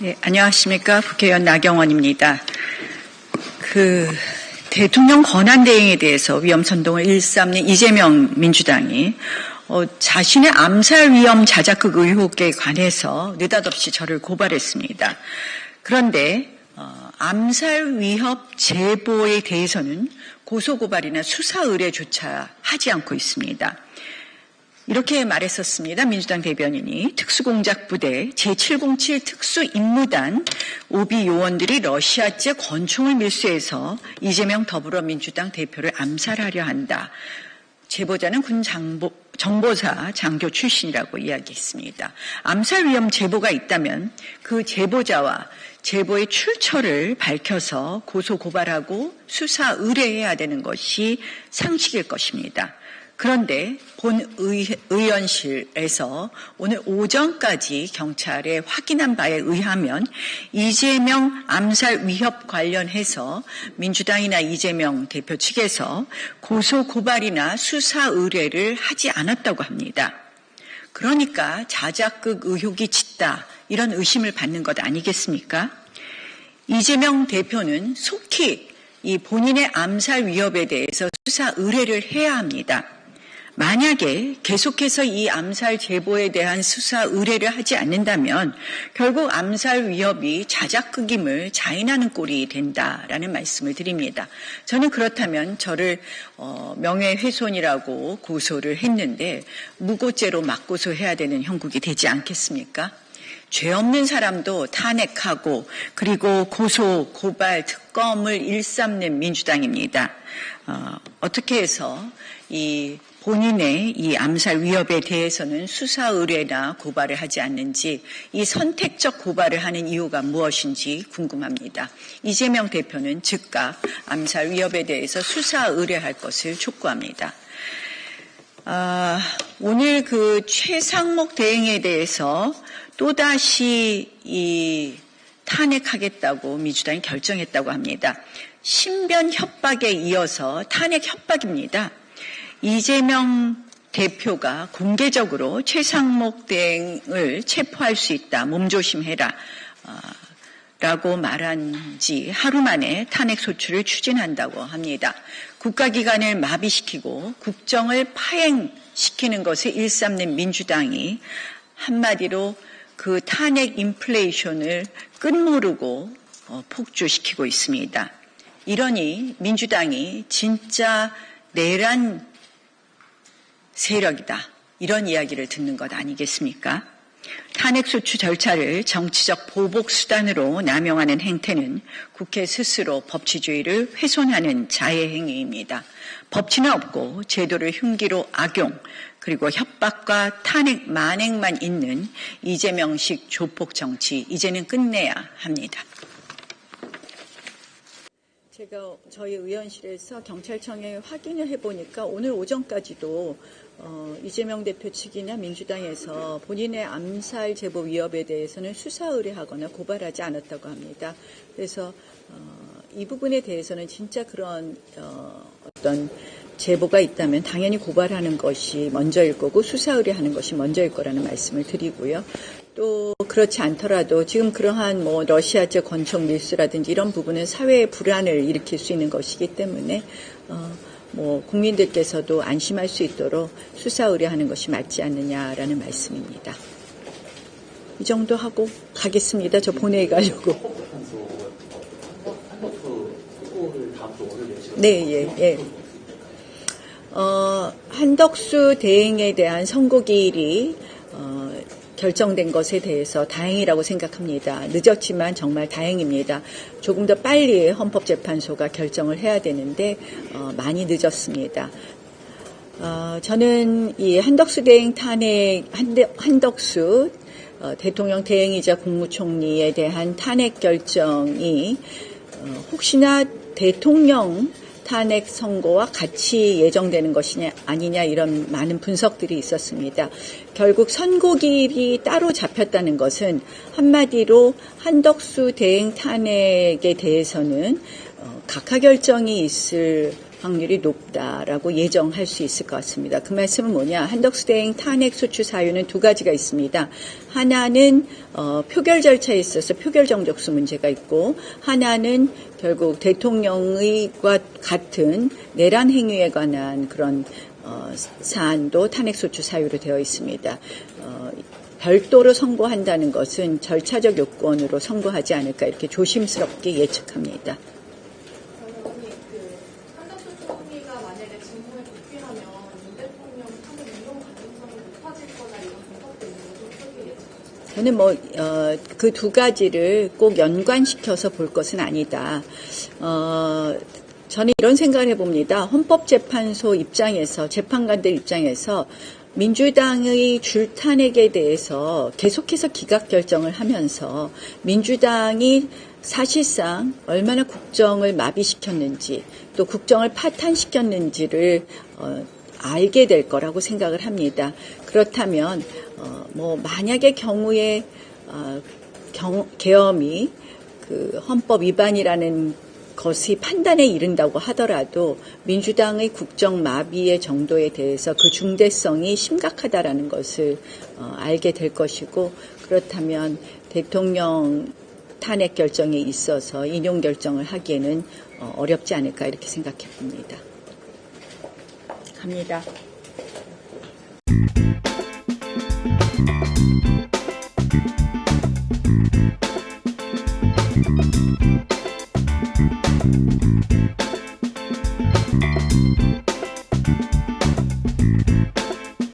네, 안녕하십니까. 국회의원 나경원입니다. 대통령 권한대행에 대해서 위험선동을 일삼는 이재명 민주당이 자신의 암살 위험 자작극 의혹에 관해서 느닷없이 저를 고발했습니다. 그런데 암살 위협 제보에 대해서는 고소고발이나 수사 의뢰조차 하지 않고 있습니다. 이렇게 말했었습니다. 민주당 대변인이 특수공작부대 제707 특수임무단 오비 요원들이 러시아제 권총을 밀수해서 이재명 더불어민주당 대표를 암살하려 한다. 제보자는 군 정보사 장교 출신이라고 이야기했습니다. 암살 위험 제보가 있다면 그 제보자와 제보의 출처를 밝혀서 고소 고발하고 수사 의뢰해야 되는 것이 상식일 것입니다. 그런데 본 의원실에서 오늘 오전까지 경찰에 확인한 바에 의하면 이재명 암살 위협 관련해서 민주당이나 이재명 대표 측에서 고소 고발이나 수사 의뢰를 하지 않았다고 합니다. 그러니까 자작극 의혹이 짙다 이런 의심을 받는 것 아니겠습니까? 이재명 대표는 속히 이 본인의 암살 위협에 대해서 수사 의뢰를 해야 합니다. 만약에 계속해서 이 암살 제보에 대한 수사 의뢰를 하지 않는다면 결국 암살 위협이 자작극임을 자인하는 꼴이 된다라는 말씀을 드립니다. 저는 그렇다면 저를 명예훼손이라고 고소를 했는데 무고죄로 맞고소해야 되는 형국이 되지 않겠습니까? 죄 없는 사람도 탄핵하고 그리고 고소, 고발, 특검을 일삼는 민주당입니다. 어떻게 해서 본인의 이 암살 위협에 대해서는 수사 의뢰나 고발을 하지 않는지 이 선택적 고발을 하는 이유가 무엇인지 궁금합니다. 이재명 대표는 즉각 암살 위협에 대해서 수사 의뢰할 것을 촉구합니다. 오늘 최상목 대행에 대해서 또다시 탄핵하겠다고 민주당이 결정했다고 합니다. 신변 협박에 이어서 탄핵 협박입니다. 이재명 대표가 공개적으로 최상목 대행을 체포할 수 있다. 몸조심해라. 라고 말한 지 하루 만에 탄핵 소추를 추진한다고 합니다. 국가기관을 마비시키고 국정을 파행시키는 것을 일삼는 민주당이 한마디로 그 탄핵 인플레이션을 끝모르고 폭주시키고 있습니다. 이러니 민주당이 진짜 내란 세력이다. 이런 이야기를 듣는 것 아니겠습니까? 탄핵소추 절차를 정치적 보복수단으로 남용하는 행태는 국회 스스로 법치주의를 훼손하는 자해행위입니다. 법치는 없고 제도를 흉기로 악용 그리고 협박과 탄핵 만행만 있는 이재명식 조폭 정치 이제는 끝내야 합니다. 제가 저희 의원실에서 경찰청에 확인을 해보니까 오늘 오전까지도 이재명 대표 측이나 민주당에서 본인의 암살 제보 위협에 대해서는 수사 의뢰하거나 고발하지 않았다고 합니다. 그래서 이 부분에 대해서는 진짜 그런 어떤 제보가 있다면 당연히 고발하는 것이 먼저일 거고 수사 의뢰하는 것이 먼저일 거라는 말씀을 드리고요. 또 그렇지 않더라도 지금 그러한 러시아제 권총 밀수라든지 이런 부분은 사회의 불안을 일으킬 수 있는 것이기 때문에 국민들께서도 안심할 수 있도록 수사 의뢰하는 것이 맞지 않느냐라는 말씀입니다. 이 정도 하고 가겠습니다. 저 본회의 가려고. 네, 예. 한덕수 대행에 대한 선고기일이 결정된 것에 대해서 다행이라고 생각합니다. 늦었지만 정말 다행입니다. 조금 더 빨리 헌법재판소가 결정을 해야 되는데 많이 늦었습니다. 저는 이 한덕수 대행 탄핵, 한덕수 대통령 대행이자 국무총리에 대한 탄핵 결정이 혹시나 대통령 탄핵 선고와 같이 예정되는 것이냐 아니냐 이런 많은 분석들이 있었습니다. 결국 선고기일이 따로 잡혔다는 것은 한마디로 한덕수 대행 탄핵에 대해서는 각하 결정이 있을 확률이 높다라고 예정할 수 있을 것 같습니다. 그 말씀은 뭐냐? 한덕수 대행 탄핵 소추 사유는 두 가지가 있습니다. 하나는 표결 절차에 있어서 표결 정족수 문제가 있고, 하나는 결국 대통령과 같은 내란 행위에 관한 그런 사안도 탄핵 소추 사유로 되어 있습니다. 별도로 선고한다는 것은 절차적 요건으로 선고하지 않을까 이렇게 조심스럽게 예측합니다. 한덕수 총리가 만약에 직무에 복귀하면 윤 대통령 탄핵 이용 가능성이 높아질 거다 이런 분석도 있는 거죠. 어떻게 예측하세요? 저는 그 두 가지를 꼭 연관시켜서 볼 것은 아니다. 저는 이런 생각을 해봅니다. 헌법재판소 입장에서, 재판관들 입장에서 민주당의 줄탄핵에 대해서 계속해서 기각 결정을 하면서 민주당이 사실상 얼마나 국정을 마비시켰는지 또 국정을 파탄시켰는지를 알게 될 거라고 생각을 합니다. 그렇다면 만약의 경우에 계엄이 그 헌법 위반이라는 것이 판단에 이른다고 하더라도 민주당의 국정 마비의 정도에 대해서 그 중대성이 심각하다라는 것을 알게 될 것이고, 그렇다면 대통령 탄핵 결정에 있어서 인용 결정을 하기에는 어렵지 않을까 이렇게 생각해 봅니다. 갑니다.